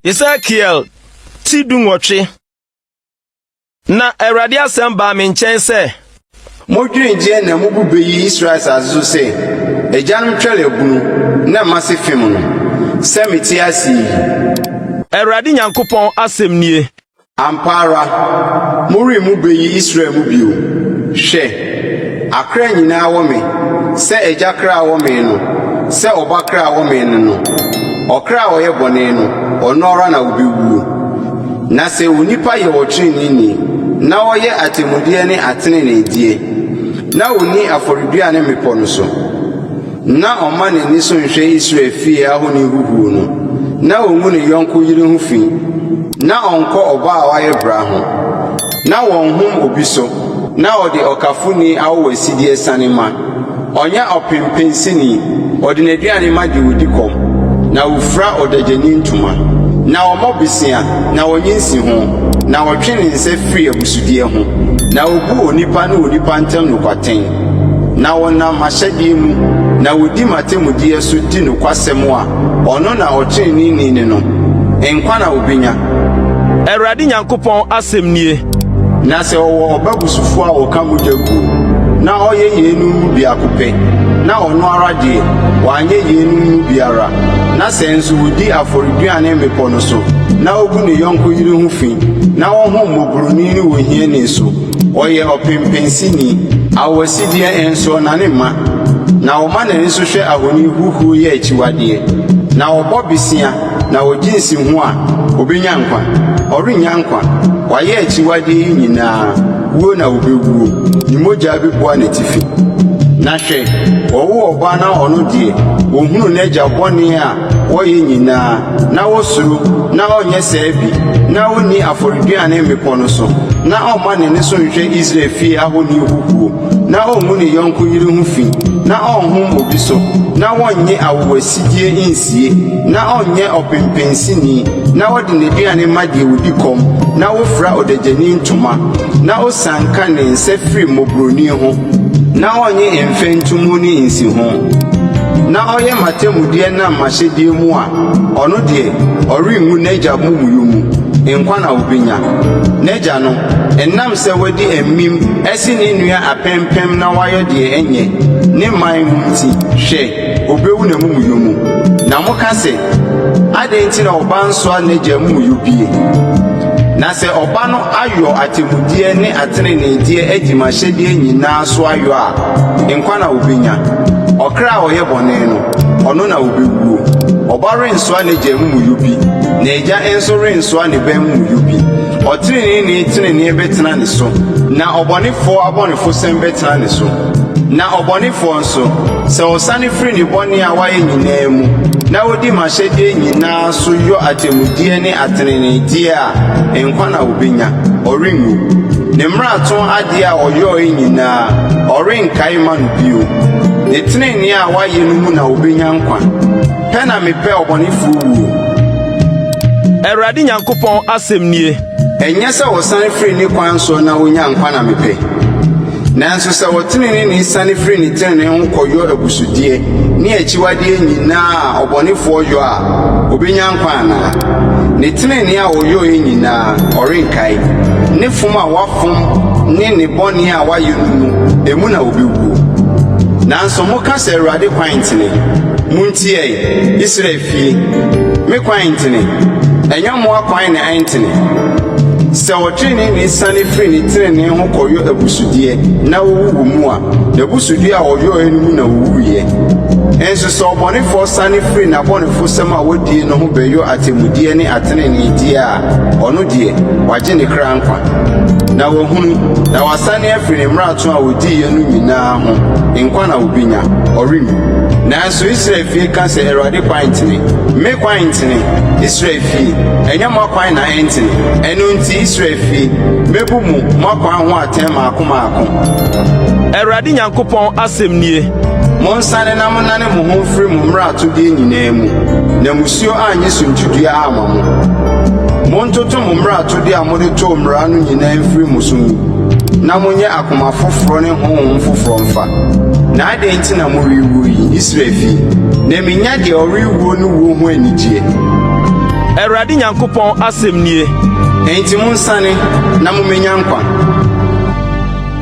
Ezekiel Chapter. Na Awurade asɛm ba me nkyɛn sɛ modwinje na mubube yi Israel azu sɛ agyanum twɛle bunu na mase fem no sɛ meti asi Awurade Nyankopɔn asɛm nie. Ampara muri mube yi Israel mubio hwɛ akra nyinaa wɔ me sɛ agya kra wɔ me no sɛ ɔba kra wɔ me no ɔkra ɔyɛ bɔne no ɔnɔra na obewu na sɛ onipa yɛ ɔtrenini na ɔyɛ atemudeɛ ne atenenedie na oni aforedua ne mepɔ no so na ɔma n'ani so nhwɛ Israel fie ahoni huhuo no na ɔngu ne yɔnko yiri ho fi na ɔnkɔ ɔba a wayɛ bra ho na wɔnhom obi so na ɔde ɔkafoni awo asidie sane ma ɔnyɛ ɔpempensini ɔde n'aduane ma de odi kɔm na ufra odagyani ntoma na ɔmɔ bisia na ɔnyinsi ho na ɔtwe ne nsa firi abusudie ho na obu onipa ne onipa ntam no kwaten na wɔnam ahyɛdeɛ mu na wodi matemudie so di no kwasɛm a ɔno na ɔtwe ne no nkwa na obenya. Awurade Nyankopɔn asɛm nie. Na sɛ ɔwɔ ɔbabusufo a wɔka mogya gu na ɔyɛ yɛnum bi akopɛ na ɔno ara de wanyɛ yɛnum biara na sɛ nso wodi aforeduane mepɔ no so na ogu ne yɔnko yiri ho fi na ɔho mmɔborɔni ne wɔhia ne so ɔyɛ ɔpempensini awasidie enso na ne ma na ɔma ne nso hwɛ ahoni huhu yɛ akyiwadeɛ na ɔbɔ bisia na ɔgyinsi ho a obenya nkwa ɔrenya nkwa wayɛ akyiwadeɛ nyinaa wuo na obewuo ni mogya beboa ne tifi na hwɛ ɔwo ɔba na ɔno deɛ ohunu n'agya bɔne a wɔyɛ nyinaa na wɔsoro na ɔnyɛ saa bi na onni aforeduane mepɔ no so na ɔma ne so nhwɛ Israel fie ahoni huhuo na ɔngu ne yɔnko yiri ho fi na ɔnhom obi so na wɔnyɛ awowasidie insie na ɔnyɛ ɔpempensini na wɔde n'aduane ma deɛ wodi kɔm na wofra odagyani ntoma na osanka ne nsa firi mmɔborɔni ho na ɔnyɛ mfentumu ne nsi ho na ɔyɛ matemudie na mahyɛdeɛ mu a ɔno deɛ ɔrengu n'agya mumuyo mu nkwa na obenya n'agya no ɛnam sɛ wadi amim ɛsi ne nua apempem na wayɛ deɛ ɛnyɛ ne man mu nti hwɛ obewu na mumuyo mu na moka sɛ adɛn nti na ɔba nso a n'agya mumuyo bie na sɛ ɔba no ayɔ atemudie ne atenenedie adi mahyɛdeɛ nyinaa so ayɔ a nkwa na obenya ɔkra a ɔyɛ bɔne no ɔno na obewuo ɔba rensoa n'agya mumuyo bi na agya nso rensoa ne ba mumuyo bi ɔtenenee bɛtena ne so na ɔbɔnefoɔ abɔnefosɛm bɛtena ne so na ɔbɔnefoɔ nso sɛ ɔsane firi ne bɔne a wayɛ nyinaa mu na wodi mahyɛdeɛ nyinaa so yɔ atemudie ne atenenedie a nkwa na obenya ɔrenwu ne mmarato adeɛ a ɔyɔe nyinaa ɔrenkae ma no bio ne tenenee a wayɛ no mu na obenya nkwa pɛ na mepɛ ɔbɔnefoɔ wuo. Awurade Nyankopɔn asɛm nie. Ɛnyɛ sɛ wɔsane firi ne kwan so na wonya nkwa na mepɛ nanso sɛ wɔtenenee ne sane firi ne tenenee ho kɔyɔ abusudie ne akyiwadeɛ nyinaa a ɔbɔnefoɔ yɔ a obenya nkwa anaa ne tenenee a ɔyɔe nyinaa ɔrenkae ne fom a wafom ne ne bɔne a wayɛ no mu emu na obewuo nanso moka sɛ Awurade kwan tene muntie Israel fie me kwan tene ɛnyɛ mo akwan na ɛntene sɛ wɔtrenee ne sane firi ne tenenee ho kɔyɔ abusudie na wɔwu mu a abusudie a wɔyɔe no mu na wɔwuiɛ enso sɛ ɔbɔnefoɔ sane firi n'abɔnefosɛm a wɔdie no ho bɛyɔ atemudie ne atenenedie a ɔno deɛ wagye ne kra nkwa na wɔhunu na wasane afiri ne mmarato a wɔdiiɛ no nyinaa ho nkwa na obenya ɔrenwu nanso Israel fie ka sɛ Awurade kwan tene me kwan tene Israel fie ɛnyɛ mo kwan na ɛntene ɛno nti Israel fie mebu mu mo kwan ho atɛn maako maako. Awurade Nyankopɔn asɛm nie. Monsane na monane mo ho mfiri mo mmarato deɛ nyinaa mu na musuo anyɛ suntudua ama mo montoto mo mmarato deɛ a mode too mmara no nyinaa mfiri mo so mu na monyɛ akoma foforɔ ne honhom foforɔ mfa na adɛn nti na morewu yi Israel fie na menya deɛ ɔrewu no wuo ho anigye Awurade Nyankopɔn asɛm nie. Enti monsane na mumenya nkwa.